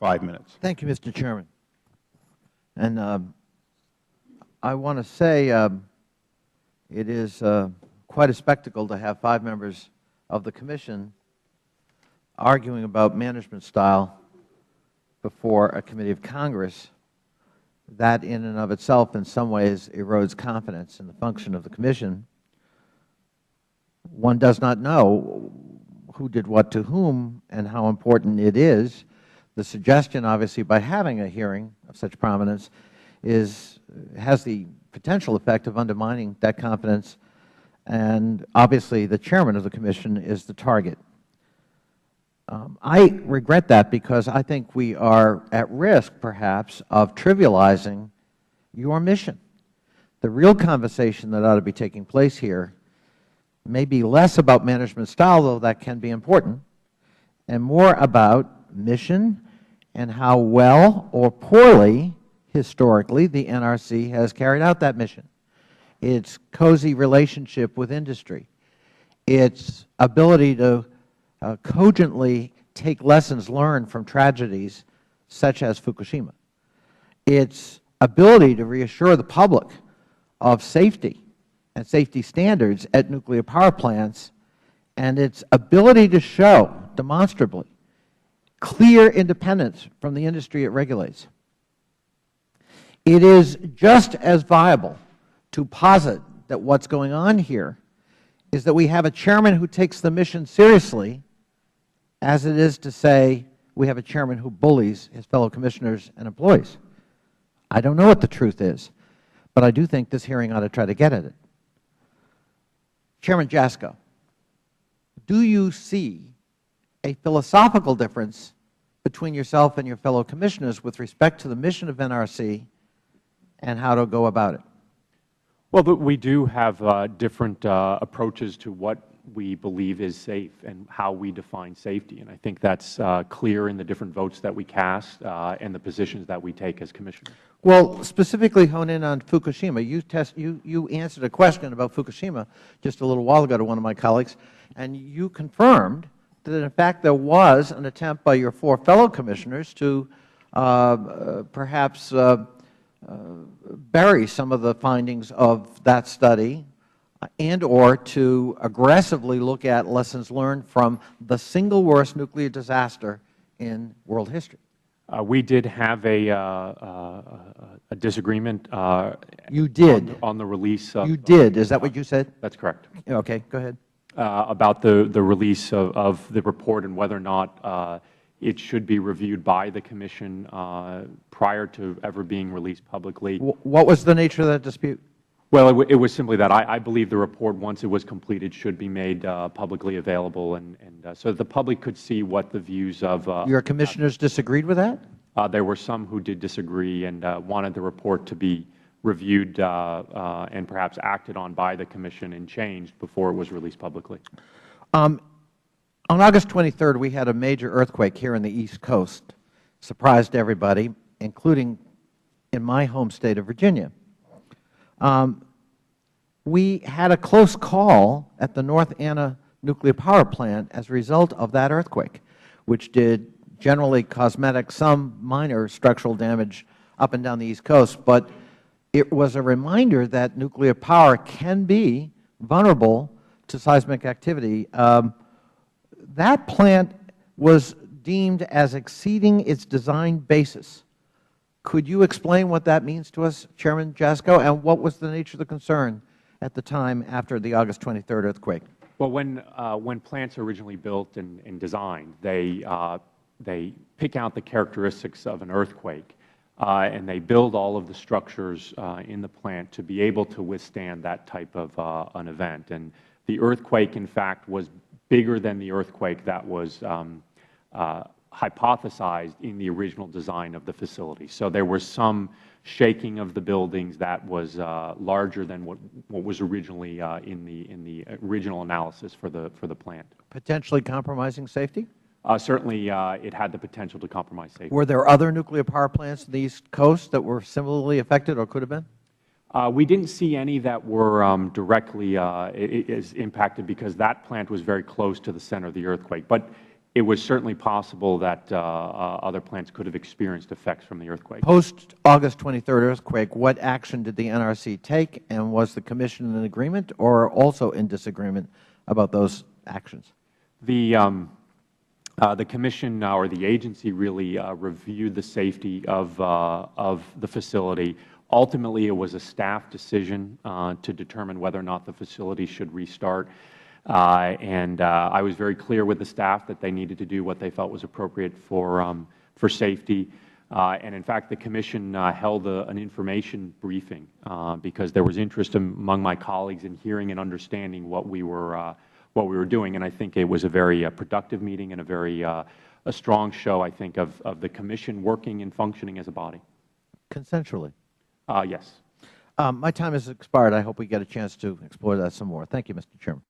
5 minutes. Thank you, Mr. Chairman. And I want to say it is quite a spectacle to have 5 members of the Commission arguing about management style before a committee of Congress. That in and of itself in some ways erodes confidence in the function of the Commission. One does not know who did what to whom and how important it is. The suggestion, obviously, by having a hearing of such prominence has the potential effect of undermining that confidence, and obviously the Chairman of the Commission is the target. I regret that because I think we are at risk, perhaps, of trivializing your mission. The real conversation that ought to be taking place here may be less about management style, though that can be important, and more about mission and how well or poorly, historically, the NRC has carried out that mission, its cozy relationship with industry, its ability to cogently take lessons learned from tragedies such as Fukushima, its ability to reassure the public of safety and safety standards at nuclear power plants, and its ability to show demonstrably clear independence from the industry it regulates. It is just as viable to posit that what's going on here is that we have a chairman who takes the mission seriously as it is to say we have a chairman who bullies his fellow commissioners and employees. I don't know what the truth is, but I do think this hearing ought to try to get at it. Chairman Jasko, do you see a philosophical difference between yourself and your fellow commissioners with respect to the mission of NRC and how to go about it? Well, we do have different approaches to what we believe is safe and how we define safety. And I think that's clear in the different votes that we cast and the positions that we take as commissioners. Well, specifically hone in on Fukushima. You answered a question about Fukushima just a little while ago to one of my colleagues, and you confirmed that, in fact, there was an attempt by your 4 fellow commissioners to perhaps bury some of the findings of that study and or to aggressively look at lessons learned from the single worst nuclear disaster in world history. We did have a disagreement. You did on the release. You did. Is that what you said? That's correct. Okay. Go ahead. About the release of the report and whether or not it should be reviewed by the Commission prior to ever being released publicly. What was the nature of that dispute? Well, it was simply that I believe the report, once it was completed, should be made publicly available, and so that the public could see what the views of your commissioners disagreed with that? There were some who did disagree and wanted the report to be reviewed and perhaps acted on by the Commission and changed before it was released publicly. On August 23rd, we had a major earthquake here in the East Coast. Surprised everybody, including in my home state of Virginia. We had a close call at the North Anna nuclear power plant as a result of that earthquake, which did generally cosmetic, some minor structural damage up and down the East Coast. But it was a reminder that nuclear power can be vulnerable to seismic activity. That plant was deemed as exceeding its design basis. Could you explain what that means to us, Chairman Jasko, and what was the nature of the concern at the time after the August 23rd earthquake? Well, when plants are originally built and designed, they pick out the characteristics of an earthquake, and they build all of the structures in the plant to be able to withstand that type of an event. And the earthquake, in fact, was bigger than the earthquake that was hypothesized in the original design of the facility. So there was some shaking of the buildings that was larger than what was originally in the original analysis for the plant. Potentially compromising safety? Certainly, it had the potential to compromise safety. Were there other nuclear power plants in the East Coast that were similarly affected or could have been? We didn't see any that were directly impacted because that plant was very close to the center of the earthquake. But It was certainly possible that other plants could have experienced effects from the earthquake. Post-August 23rd earthquake, what action did the NRC take, and was the Commission in agreement or also in disagreement about those actions? The Commission or the agency really reviewed the safety of the facility. Ultimately, it was a staff decision to determine whether or not the facility should restart. I was very clear with the staff that they needed to do what they felt was appropriate for safety. In fact, the Commission held an information briefing because there was interest among my colleagues in hearing and understanding what we were doing. And I think it was a very productive meeting and a very a strong show, I think, of the Commission working and functioning as a body. Consensually? Yes. My time has expired. I hope we get a chance to explore that some more. Thank you, Mr. Chairman.